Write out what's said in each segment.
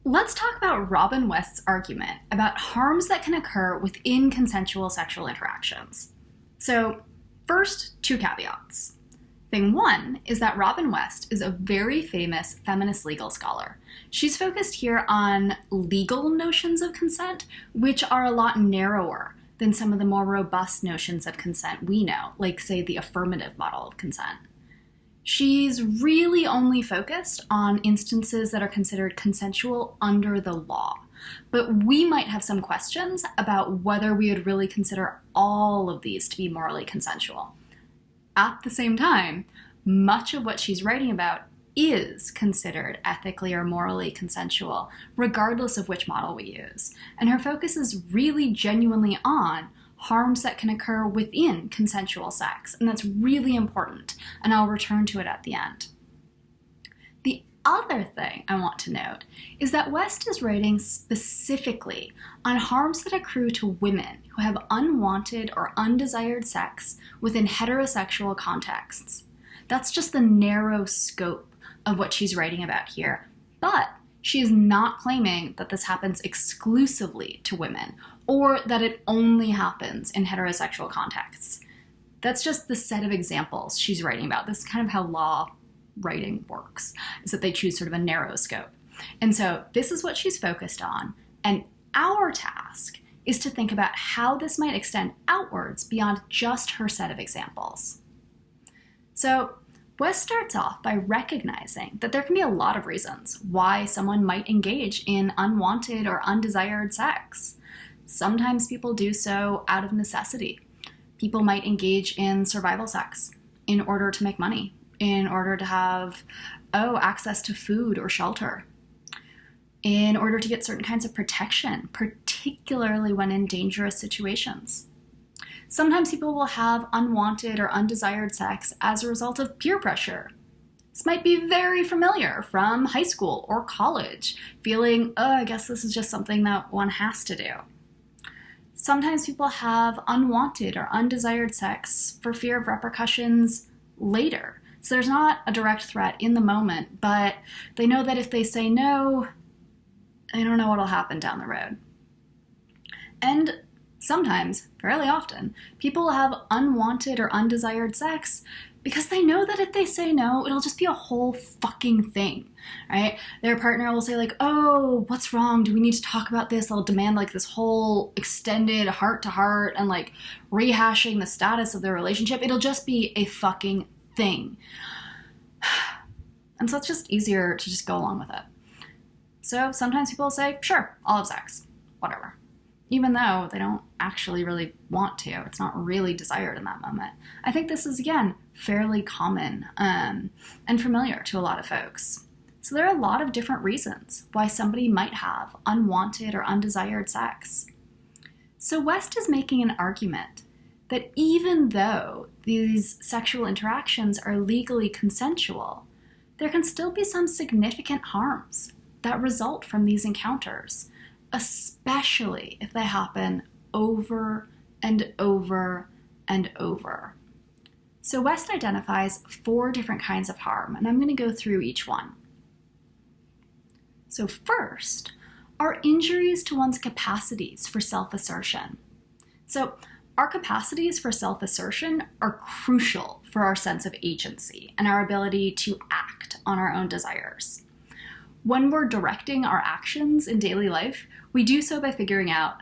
Let's talk about Robin West's argument about harms that can occur within consensual sexual interactions. So, first, two caveats. Thing one is that Robin West is a very famous feminist legal scholar. She's focused here on legal notions of consent, which are a lot narrower than some of the more robust notions of consent we know, like, say, the affirmative model of consent. She's really only focused on instances that are considered consensual under the law. But we might have some questions about whether we would really consider all of these to be morally consensual. At the same time, much of what she's writing about is considered ethically or morally consensual, regardless of which model we use. And her focus is really genuinely on harms that can occur within consensual sex, and that's really important, and I'll return to it at the end. The other thing I want to note is that West is writing specifically on harms that accrue to women who have unwanted or undesired sex within heterosexual contexts. That's just the narrow scope of what she's writing about here, but she is not claiming that this happens exclusively to women or that it only happens in heterosexual contexts. That's just the set of examples she's writing about. This is kind of how law writing works, is that they choose sort of a narrow scope. And so this is what she's focused on, and our task is to think about how this might extend outwards beyond just her set of examples. So West starts off by recognizing that there can be a lot of reasons why someone might engage in unwanted or undesired sex. Sometimes people do so out of necessity. People might engage in survival sex in order to make money, in order to have, access to food or shelter, in order to get certain kinds of protection, particularly when in dangerous situations. Sometimes people will have unwanted or undesired sex as a result of peer pressure. This might be very familiar from high school or college, feeling, I guess this is just something that one has to do. Sometimes people have unwanted or undesired sex for fear of repercussions later. So there's not a direct threat in the moment, but they know that if they say no, they don't know what'll happen down the road. And sometimes, fairly often, people will have unwanted or undesired sex because they know that if they say no, it'll just be a whole fucking thing, right? Their partner will say like, oh, what's wrong? Do we need to talk about this? They'll demand like this whole extended heart-to-heart and like rehashing the status of their relationship. It'll just be a fucking thing. And so it's just easier to just go along with it. So sometimes people will say, sure, I'll have sex, whatever. Even though they don't actually really want to. It's not really desired in that moment. I think this is, again, fairly common and familiar to a lot of folks. So there are a lot of different reasons why somebody might have unwanted or undesired sex. So West is making an argument that even though these sexual interactions are legally consensual, there can still be some significant harms that result from these encounters, especially if they happen over and over and over. So West identifies 4 different kinds of harm, and I'm going to go through each one. So first are injuries to one's capacities for self-assertion. So our capacities for self-assertion are crucial for our sense of agency and our ability to act on our own desires. When we're directing our actions in daily life, we do so by figuring out,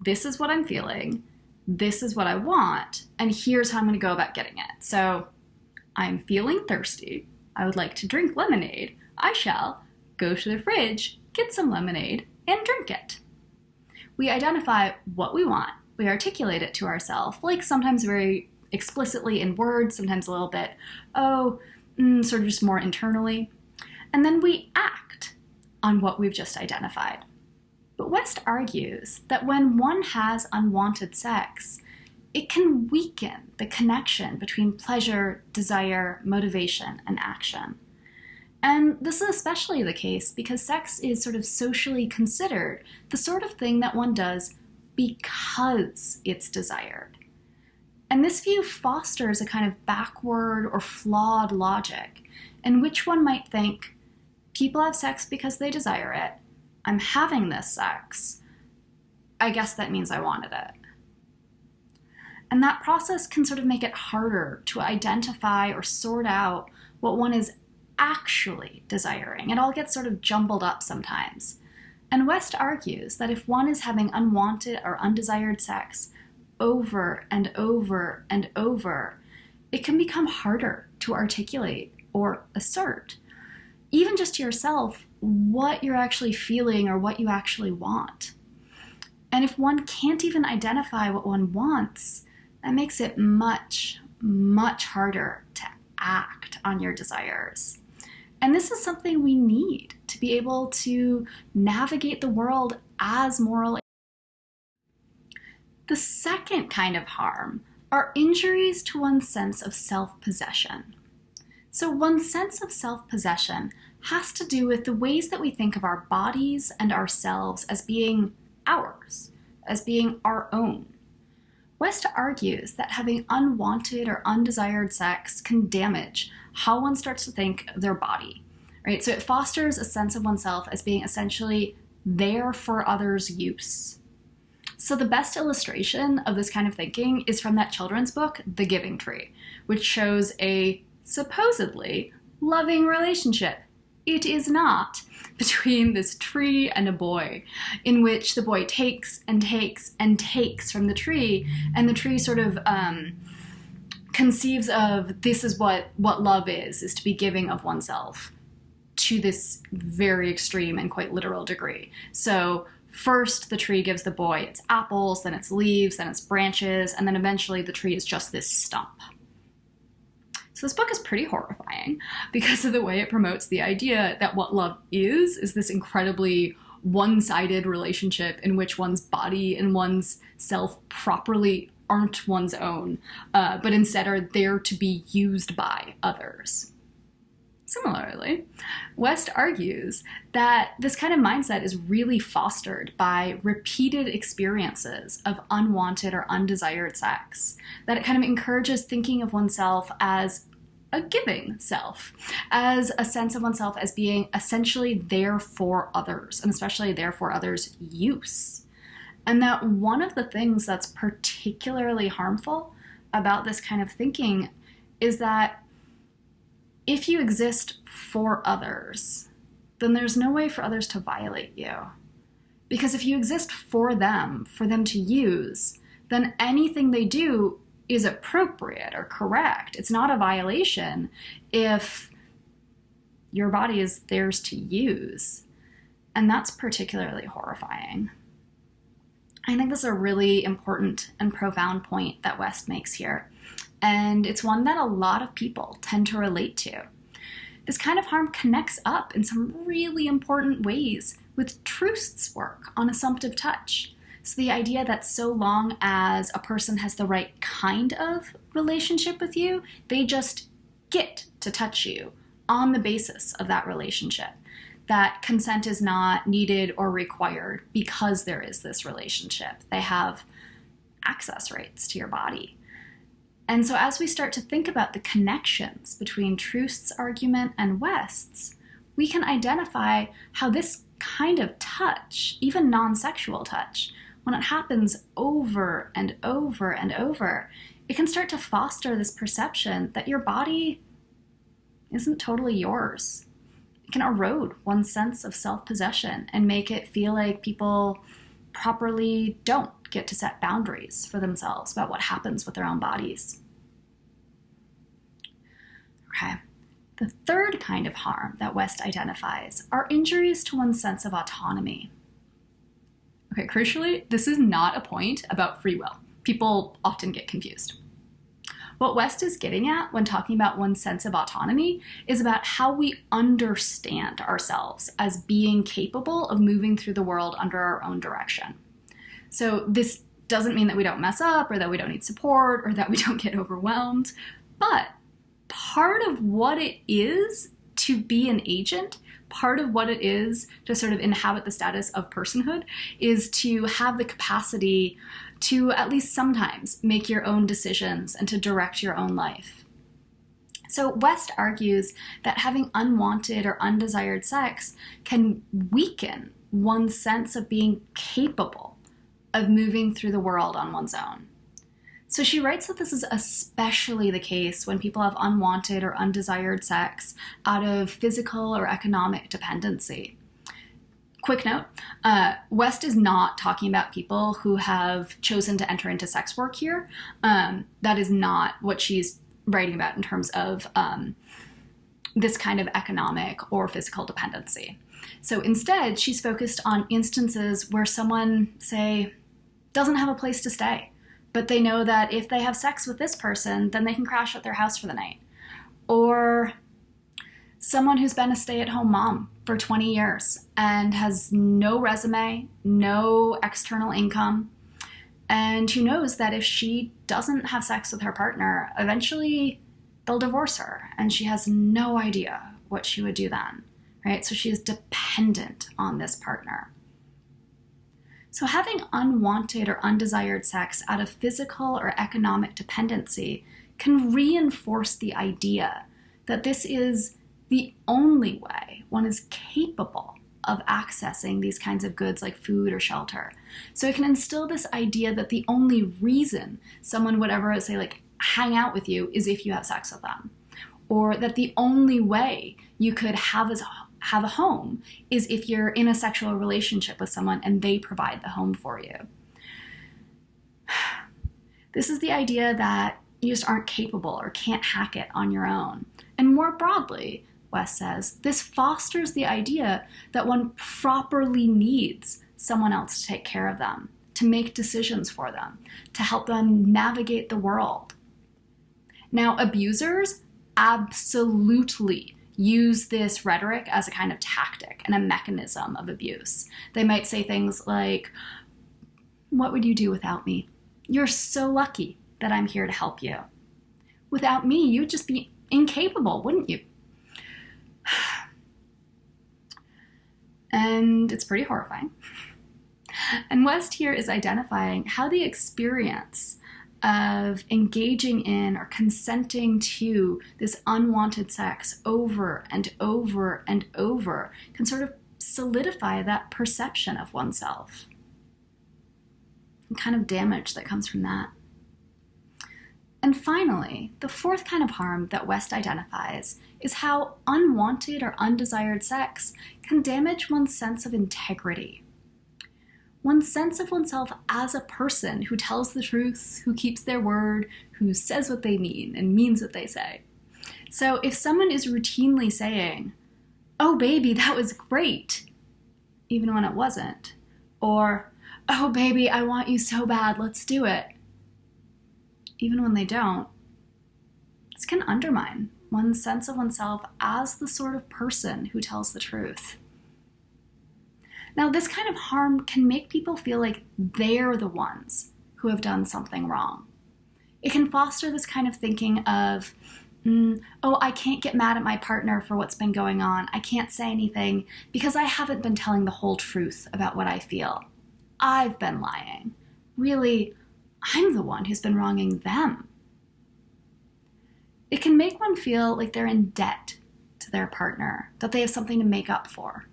this is what I'm feeling, this is what I want, and here's how I'm going to go about getting it. So, I'm feeling thirsty, I would like to drink lemonade, I shall go to the fridge, get some lemonade, and drink it. We identify what we want, we articulate it to ourselves, like sometimes very explicitly in words, sometimes a little bit, sort of just more internally, and then we act on what we've just identified. But West argues that when one has unwanted sex, it can weaken the connection between pleasure, desire, motivation, and action. And this is especially the case because sex is sort of socially considered the sort of thing that one does because it's desired. And this view fosters a kind of backward or flawed logic in which one might think, people have sex because they desire it, I'm having this sex, I guess that means I wanted it. And that process can sort of make it harder to identify or sort out what one is actually desiring. It all gets sort of jumbled up sometimes. And West argues that if one is having unwanted or undesired sex over and over and over, it can become harder to articulate or assert, even just to yourself, what you're actually feeling or what you actually want. And if one can't even identify what one wants, that makes it much, much harder to act on your desires. And this is something we need to be able to navigate the world as moral. The second kind of harm are injuries to one's sense of self-possession. So one's sense of self-possession has to do with the ways that we think of our bodies and ourselves as being ours, as being our own. West argues that having unwanted or undesired sex can damage how one starts to think of their body, right? So it fosters a sense of oneself as being essentially there for others' use. So the best illustration of this kind of thinking is from that children's book, The Giving Tree, which shows a supposedly loving relationship. It is not, between this tree and a boy, in which the boy takes and takes and takes from the tree, and the tree sort of conceives of this is what love is to be giving of oneself to this very extreme and quite literal degree. So first the tree gives the boy its apples, then its leaves, then its branches, and then eventually the tree is just this stump. So this book is pretty horrifying because of the way it promotes the idea that what love is this incredibly one-sided relationship in which one's body and one's self properly aren't one's own, but instead are there to be used by others. Similarly, West argues that this kind of mindset is really fostered by repeated experiences of unwanted or undesired sex, that it kind of encourages thinking of oneself as a giving self, as a sense of oneself as being essentially there for others, and especially there for others' use. And that one of the things that's particularly harmful about this kind of thinking is that if you exist for others, then there's no way for others to violate you. Because if you exist for them to use, then anything they do is appropriate or correct. It's not a violation if your body is theirs to use. And that's particularly horrifying. I think this is a really important and profound point that West makes here. And it's one that a lot of people tend to relate to. This kind of harm connects up in some really important ways with Trust's work on assumptive touch. So the idea that so long as a person has the right kind of relationship with you, they just get to touch you on the basis of that relationship. That consent is not needed or required because there is this relationship. They have access rights to your body. And so as we start to think about the connections between Trust's argument and West's, we can identify how this kind of touch, even non-sexual touch, when it happens over and over and over, it can start to foster this perception that your body isn't totally yours. It can erode one's sense of self-possession and make it feel like people properly don't get to set boundaries for themselves about what happens with their own bodies. Okay. The third kind of harm that West identifies are injuries to one's sense of autonomy. Okay, crucially, this is not a point about free will. People often get confused. What West is getting at when talking about one's sense of autonomy is about how we understand ourselves as being capable of moving through the world under our own direction. So this doesn't mean that we don't mess up or that we don't need support or that we don't get overwhelmed, but part of what it is to be an agent, part of what it is to sort of inhabit the status of personhood, is to have the capacity to at least sometimes make your own decisions and to direct your own life. So West argues that having unwanted or undesired sex can weaken one's sense of being capable of moving through the world on one's own. So she writes that this is especially the case when people have unwanted or undesired sex out of physical or economic dependency. Quick note, West is not talking about people who have chosen to enter into sex work here. That is not what she's writing about in terms of this kind of economic or physical dependency. So instead, she's focused on instances where someone, say, doesn't have a place to stay, but they know that if they have sex with this person, then they can crash at their house for the night. Or someone who's been a stay-at-home mom for 20 years and has no resume, no external income, and who knows that if she doesn't have sex with her partner, eventually they'll divorce her, and she has no idea what she would do then, right? So she is dependent on this partner. So having unwanted or undesired sex out of physical or economic dependency can reinforce the idea that this is the only way one is capable of accessing these kinds of goods like food or shelter. So it can instill this idea that the only reason someone would ever, say, like, hang out with you is if you have sex with them. Or that the only way you could have a home is if you're in a sexual relationship with someone and they provide the home for you. This is the idea that you just aren't capable or can't hack it on your own. And more broadly, West says, this fosters the idea that one properly needs someone else to take care of them, to make decisions for them, to help them navigate the world. Now, abusers absolutely use this rhetoric as a kind of tactic and a mechanism of abuse. They might say things like, "What would you do without me? You're so lucky that I'm here to help you. Without me, you'd just be incapable, wouldn't you?" And it's pretty horrifying. And West here is identifying how the experience of engaging in or consenting to this unwanted sex over and over and over can sort of solidify that perception of oneself and kind of damage that comes from that. And finally, the fourth kind of harm that West identifies is how unwanted or undesired sex can damage one's sense of integrity. One's sense of oneself as a person who tells the truth, who keeps their word, who says what they mean and means what they say. So if someone is routinely saying, "Oh baby, that was great," even when it wasn't, or "Oh baby, I want you so bad, let's do it," even when they don't, this can undermine one's sense of oneself as the sort of person who tells the truth. Now, this kind of harm can make people feel like they're the ones who have done something wrong. It can foster this kind of thinking of, "Oh, I can't get mad at my partner for what's been going on. I can't say anything because I haven't been telling the whole truth about what I feel. I've been lying. Really, I'm the one who's been wronging them." It can make one feel like they're in debt to their partner, that they have something to make up for.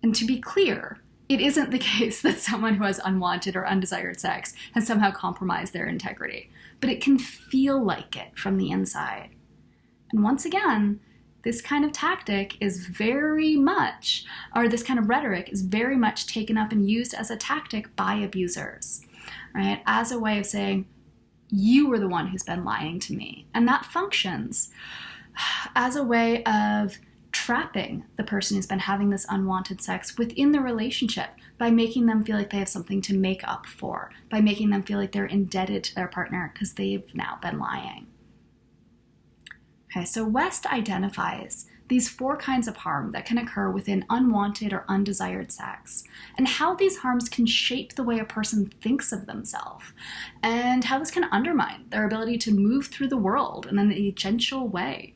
And to be clear, it isn't the case that someone who has unwanted or undesired sex has somehow compromised their integrity, but it can feel like it from the inside. And once again, this kind of tactic is very much, or this kind of rhetoric is very much taken up and used as a tactic by abusers, right? As a way of saying, you were the one who's been lying to me. And that functions as a way of trapping the person who's been having this unwanted sex within the relationship by making them feel like they have something to make up for, by making them feel like they're indebted to their partner because they've now been lying. Okay, so West identifies these four kinds of harm that can occur within unwanted or undesired sex, and how these harms can shape the way a person thinks of themselves, and how this can undermine their ability to move through the world in an agential way.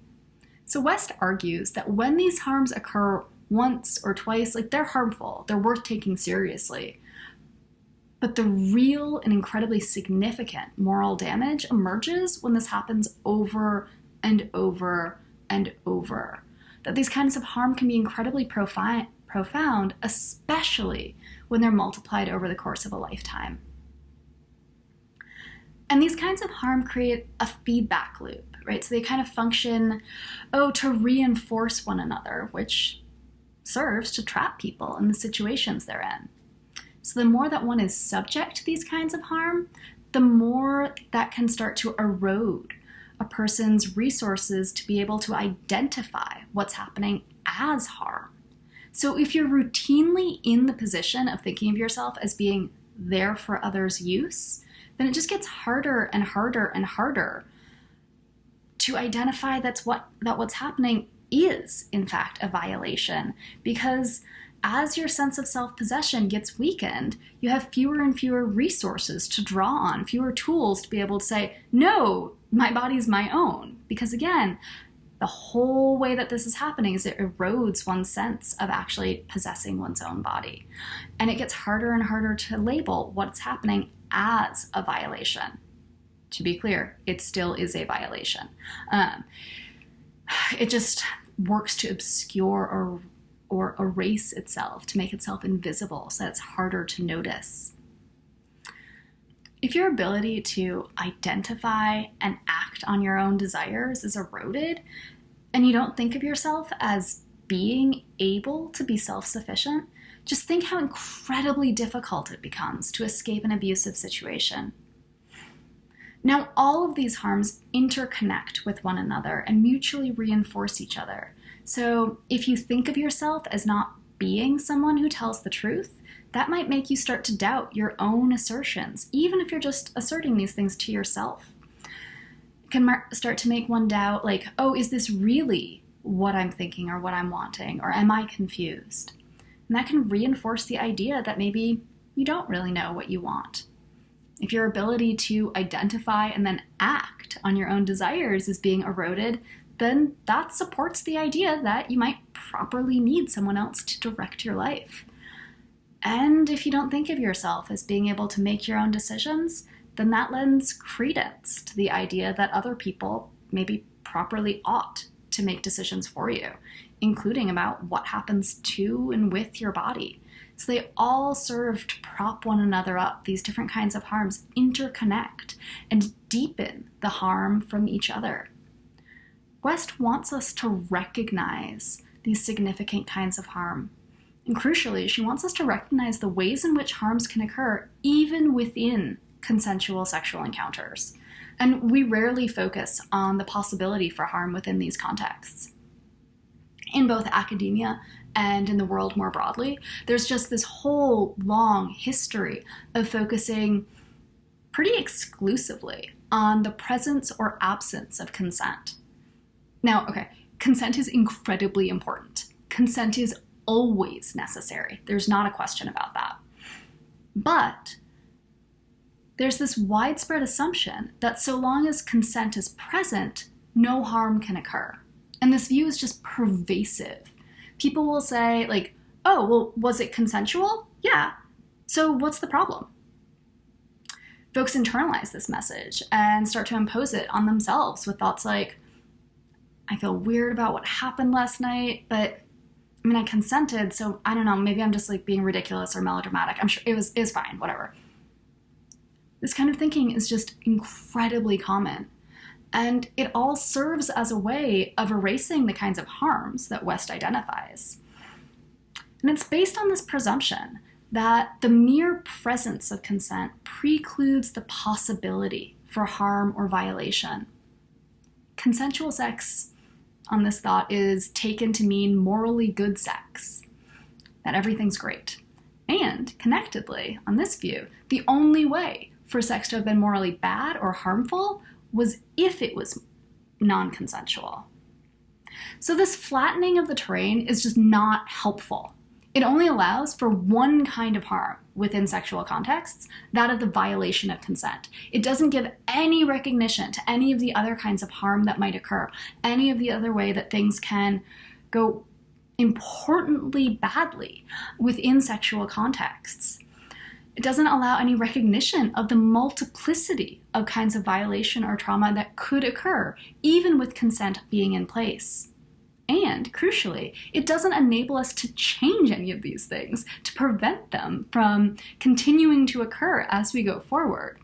So West argues that when these harms occur once or twice, like, they're harmful, they're worth taking seriously. But the real and incredibly significant moral damage emerges when this happens over and over and over. That these kinds of harm can be incredibly profound profound, especially when they're multiplied over the course of a lifetime. And these kinds of harm create a feedback loop, right? So they kind of function, to reinforce one another, which serves to trap people in the situations they're in. So the more that one is subject to these kinds of harm, the more that can start to erode a person's resources to be able to identify what's happening as harm. So if you're routinely in the position of thinking of yourself as being there for others' use, then it just gets harder and harder and harder to identify that what's happening is, in fact, a violation. Because as your sense of self-possession gets weakened, you have fewer and fewer resources to draw on, fewer tools to be able to say, no, my body's my own. Because again, the whole way that this is happening is it erodes one's sense of actually possessing one's own body. And it gets harder and harder to label what's happening as a violation. To be clear, it still is a violation. It just works to obscure or erase itself, to make itself invisible so that it's harder to notice. If your ability to identify and act on your own desires is eroded, and you don't think of yourself as being able to be self-sufficient, just think how incredibly difficult it becomes to escape an abusive situation. Now, all of these harms interconnect with one another and mutually reinforce each other. So if you think of yourself as not being someone who tells the truth, that might make you start to doubt your own assertions, even if you're just asserting these things to yourself. It can start to make one doubt, like, is this really what I'm thinking or what I'm wanting, or am I confused? And that can reinforce the idea that maybe you don't really know what you want. If your ability to identify and then act on your own desires is being eroded, then that supports the idea that you might properly need someone else to direct your life. And if you don't think of yourself as being able to make your own decisions, then that lends credence to the idea that other people maybe properly ought to make decisions for you, including about what happens to and with your body. So they all serve to prop one another up. These different kinds of harms interconnect and deepen the harm from each other. West wants us to recognize these significant kinds of harm. And crucially, she wants us to recognize the ways in which harms can occur even within consensual sexual encounters. And we rarely focus on the possibility for harm within these contexts. In both academia and in the world more broadly, there's just this whole long history of focusing pretty exclusively on the presence or absence of consent. Now, consent is incredibly important. Consent is always necessary. There's not a question about that. But there's this widespread assumption that so long as consent is present, no harm can occur. And this view is just pervasive. People will say, like, was it consensual? Yeah. So what's the problem? Folks internalize this message and start to impose it on themselves with thoughts like, I feel weird about what happened last night, but I consented, so I don't know, maybe I'm just like being ridiculous or melodramatic. I'm sure it was fine, whatever. This kind of thinking is just incredibly common. And it all serves as a way of erasing the kinds of harms that West identifies. And it's based on this presumption that the mere presence of consent precludes the possibility for harm or violation. Consensual sex, on this thought, is taken to mean morally good sex, that everything's great. And, connectedly, on this view, the only way for sex to have been morally bad or harmful was if it was non-consensual. So this flattening of the terrain is just not helpful. It only allows for one kind of harm within sexual contexts, that of the violation of consent. It doesn't give any recognition to any of the other kinds of harm that might occur, any of the other way that things can go importantly badly within sexual contexts. It doesn't allow any recognition of the multiplicity of kinds of violation or trauma that could occur, even with consent being in place. And crucially, it doesn't enable us to change any of these things, to prevent them from continuing to occur as we go forward.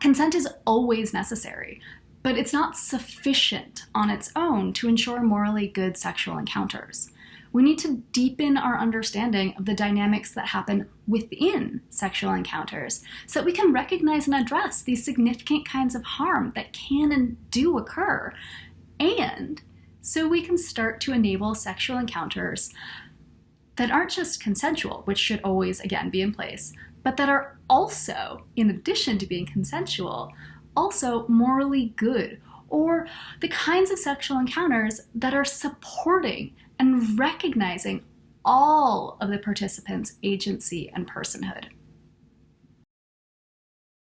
Consent is always necessary, but it's not sufficient on its own to ensure morally good sexual encounters. We need to deepen our understanding of the dynamics that happen within sexual encounters so that we can recognize and address these significant kinds of harm that can and do occur, and so we can start to enable sexual encounters that aren't just consensual, which should always, again, be in place, but that are also, in addition to being consensual, also morally good, or the kinds of sexual encounters that are supporting and recognizing all of the participants' agency and personhood.